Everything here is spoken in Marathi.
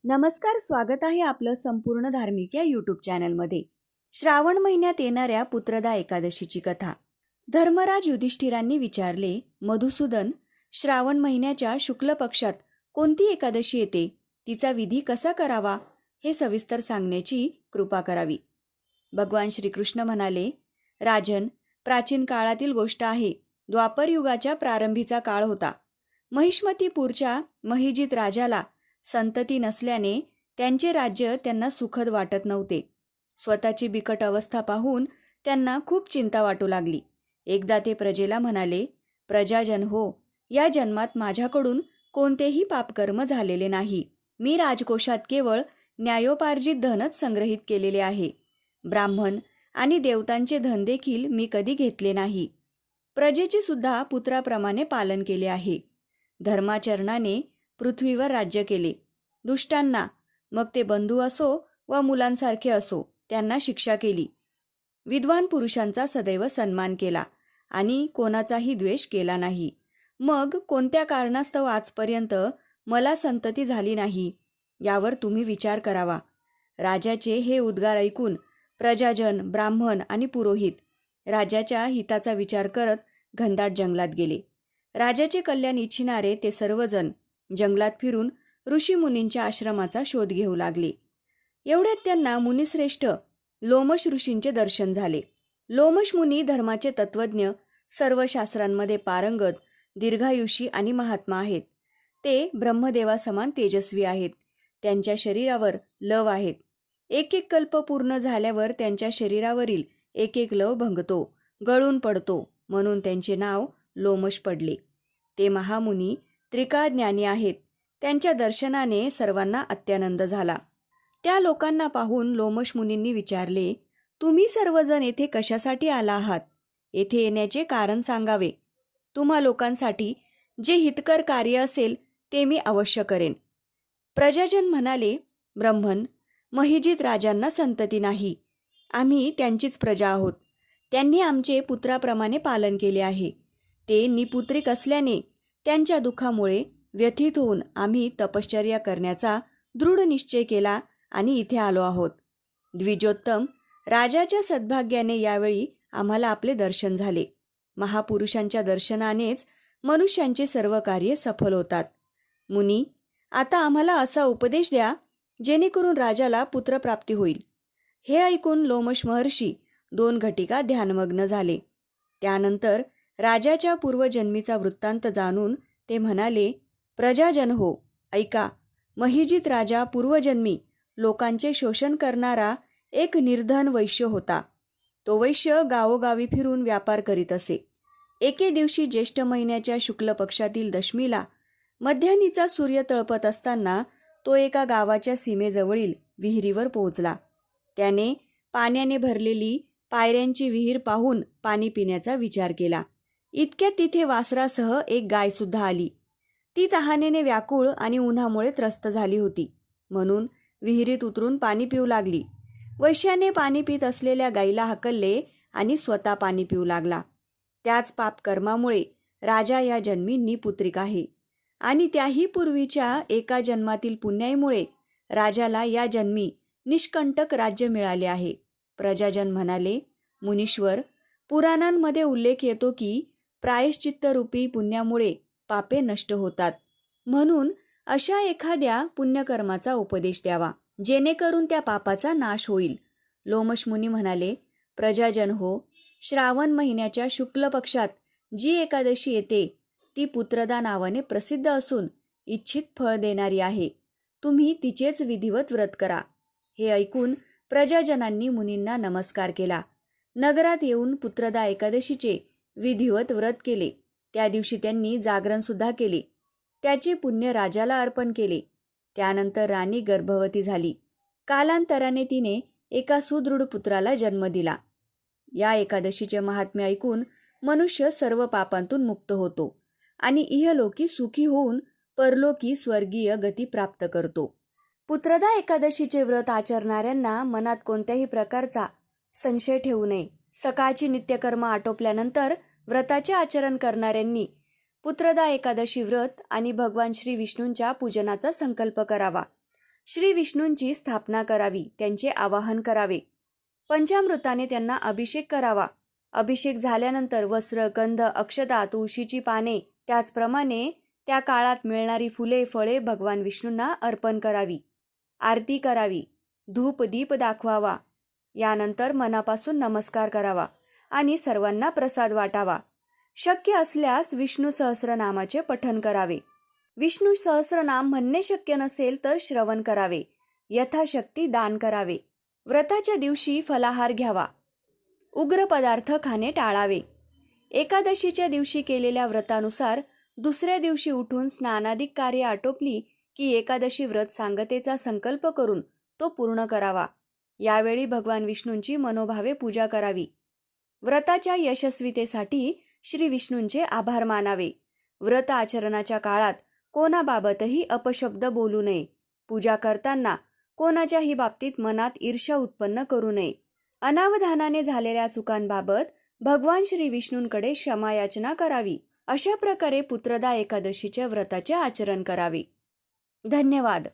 नमस्कार, स्वागत आहे आपलं संपूर्ण धार्मिक या यूट्यूब चॅनलमध्ये. श्रावण महिन्यात येणाऱ्या पुत्रदा एकादशीची कथा. धर्मराज युधिष्ठिरांनी विचारले, मधुसूदन, श्रावण महिन्याच्या शुक्ल पक्षात कोणती एकादशी येते, तिचा विधी कसा करावा हे सविस्तर सांगण्याची कृपा करावी. भगवान श्रीकृष्ण म्हणाले, राजन, प्राचीन काळातील गोष्ट आहे. द्वापर युगाच्या प्रारंभीचा काळ होता. महिष्मतीपूरच्या महिजित राजाला संतती नसल्याने त्यांचे राज्य त्यांना सुखद वाटत नव्हते. स्वतःची बिकट अवस्था पाहून त्यांना खूप चिंता वाटू लागली. एकदा ते प्रजेला म्हणाले, प्रजाजन हो, या जन्मात माझ्याकडून कोणतेही पापकर्म झालेले नाही. मी राजकोषात केवळ न्यायोपार्जित धनच संग्रहित केलेले आहे. ब्राह्मण आणि देवतांचे धन देखील मी कधी घेतले नाही. प्रजेचे सुद्धा पुत्राप्रमाणे पालन केले आहे. धर्माचरणाने पृथ्वीवर राज्य केले. दुष्टांना, मग ते बंधू असो व मुलांसारखे असो, त्यांना शिक्षा केली. विद्वान पुरुषांचा सदैव सन्मान केला आणि कोणाचाही द्वेष केला नाही. मग कोणत्या कारणास्तव आजपर्यंत मला संतती झाली नाही, यावर तुम्ही विचार करावा. राजाचे हे उद्गार ऐकून प्रजाजन, ब्राह्मण आणि पुरोहित राजाच्या हिताचा विचार करत घनदाट जंगलात गेले. राजाचे कल्याण इच्छिणारे ते सर्वजण जंगलात फिरून ऋषीमुनींच्या आश्रमाचा शोध घेऊ लागले. एवढ्यात त्यांना मुनिश्रेष्ठ लोमश ऋषींचे दर्शन झाले. लोमश मुनी धर्माचे तत्वज्ञ, सर्व शास्त्रांमध्ये पारंगत, दीर्घायुषी आणि महात्मा आहेत. ते ब्रह्मदेवासमान तेजस्वी आहेत. त्यांच्या शरीरावर लव आहेत. एक एक कल्प पूर्ण झाल्यावर त्यांच्या शरीरावरील एक एक लव भंगतो, गळून पडतो, म्हणून त्यांचे नाव लोमश पडले. ते महामुनी त्रिकाळ ज्ञानी आहेत. त्यांच्या दर्शनाने सर्वांना अत्यानंद झाला. त्या लोकांना पाहून लोमश मुनींनी विचारले, तुम्ही सर्वजण येथे कशासाठी आला आहात? येथे येण्याचे कारण सांगावे. तुम्हा लोकांसाठी जे हितकर कार्य असेल ते मी अवश्य करेन. प्रजाजन म्हणाले, ब्रह्मन, महिजित राजांना संतती नाही. आम्ही त्यांचीच प्रजा आहोत. त्यांनी आमचे पुत्राप्रमाणे पालन केले आहे. ते निपुत्रिक असल्याने त्यांच्या दुःखामुळे व्यथित होऊन आम्ही तपश्चर्या करण्याचा दृढ निश्चय केला आणि इथे आलो आहोत. द्विजोत्तम, राजाच्या सद्भाग्याने यावेळी आम्हाला आपले दर्शन झाले. महापुरुषांच्या दर्शनानेच मनुष्यांचे सर्व कार्य सफल होतात. मुनी, आता आम्हाला असा उपदेश द्या जेणेकरून राजाला पुत्रप्राप्ती होईल. हे ऐकून लोमश महर्षी 2 घटिका ध्यानमग्न झाले. त्यानंतर राजाच्या पूर्वजन्मीचा वृत्तांत जाणून ते म्हणाले, प्रजाजन हो, ऐका. महिजित राजा पूर्वजन्मी लोकांचे शोषण करणारा एक निर्धन वैश्य होता. तो वैश्य गावोगावी फिरून व्यापार करीत असे. एके दिवशी ज्येष्ठ महिन्याच्या शुक्ल पक्षातील दशमीला मध्यान्हीचा सूर्य तळपत असताना तो एका गावाच्या सीमेजवळील विहिरीवर पोहोचला. त्याने पाण्याने भरलेली पायऱ्यांची विहीर पाहून पाणी पिण्याचा विचार केला. इतक्यात तिथे वासरासह एक गाय सुद्धा आली. ती तहानेने व्याकुळ आणि उन्हामुळे त्रस्त झाली होती, म्हणून विहिरीत उतरून पाणी पिऊ लागली. वैश्याने पाणी पित असलेल्या गाईला हाकलले आणि स्वतः पाणी पिऊ लागला. त्याच पापकर्मामुळे राजा या जन्मी निपुत्रिक आहे आणि त्याही पूर्वीच्या एका जन्मातील पुण्याईमुळे राजाला या जन्मी निष्कंटक राज्य मिळाले आहे. प्रजाजन म्हणाले, मुनीश्वर, पुराणांमध्ये उल्लेख येतो की प्रायश्चित्तरूपी पुण्यामुळे पापे नष्ट होतात. म्हणून अशा एखाद्या पुण्यकर्माचा उपदेश द्यावा जेणेकरून त्या पापाचा नाश होईल. लोमश मुनी म्हणाले, प्रजाजन हो, श्रावण महिन्याच्या शुक्ल पक्षात जी एकादशी येते ती पुत्रदा नावाने प्रसिद्ध असून इच्छित फळ देणारी आहे. तुम्ही तिचेच विधिवत व्रत करा. हे ऐकून प्रजाजनांनी मुनींना नमस्कार केला. नगरात येऊन पुत्रदा एकादशीचे विधिवत व्रत केले. त्या दिवशी त्यांनी जागरण सुद्धा केले. त्याचे पुण्य राजाला अर्पण केले. त्यानंतर राणी गर्भवती झाली. कालांतराने तिने एका सुदृढ पुत्राला जन्म दिला. या एकादशीचे महात्म्य ऐकून मनुष्य सर्व पापांतून मुक्त होतो आणि इहलोकी सुखी होऊन परलोकी स्वर्गीय गती प्राप्त करतो. पुत्रदा एकादशीचे व्रत आचरणाऱ्यांना मनात कोणत्याही प्रकारचा संशय ठेवू नये. सकाळची नित्यकर्म आटोपल्यानंतर व्रताचे आचरण करणाऱ्यांनी पुत्रदा एकादशी व्रत आणि भगवान श्री विष्णूंच्या पूजनाचा संकल्प करावा. श्री विष्णूंची स्थापना करावी, त्यांचे आवाहन करावे. पंचामृताने त्यांना अभिषेक करावा. अभिषेक झाल्यानंतर वस्त्र, गंध, अक्षता, तुळशीची पाने, त्याचप्रमाणे त्या काळात मिळणारी फुले, फळे भगवान विष्णूंना अर्पण करावी. आरती करावी. धूप दीप दाखवावा. यानंतर मनापासून नमस्कार करावा आणि सर्वांना प्रसाद वाटावा. शक्य असल्यास विष्णू सहस्रनामाचे पठण करावे. विष्णू सहस्रनाम म्हणणे शक्य नसेल तर श्रवण करावे. यथाशक्ती दान करावे. व्रताच्या दिवशी फलाहार घ्यावा. उग्र पदार्थ खाणे टाळावे. एकादशीच्या दिवशी केलेल्या व्रतानुसार दुसऱ्या दिवशी उठून स्नानादिक कार्य आटोपली की एकादशी व्रत सांगतेचा संकल्प करून तो पूर्ण करावा. यावेळी भगवान विष्णूंची मनोभावे पूजा करावी. व्रताच्या यशस्वीतेसाठी श्री विष्णूंचे आभार मानावे. व्रत आचरणाच्या काळात कोणाबाबतही अपशब्द बोलू नये. पूजा करताना कोणाच्याही बाबतीत मनात ईर्ष्या उत्पन्न करू नये. अनावधानाने झालेल्या चुकांबाबत भगवान श्री विष्णूंकडे क्षमायाचना करावी. अशा प्रकारे पुत्रदा एकादशीच्या व्रताचे आचरण करावे. धन्यवाद.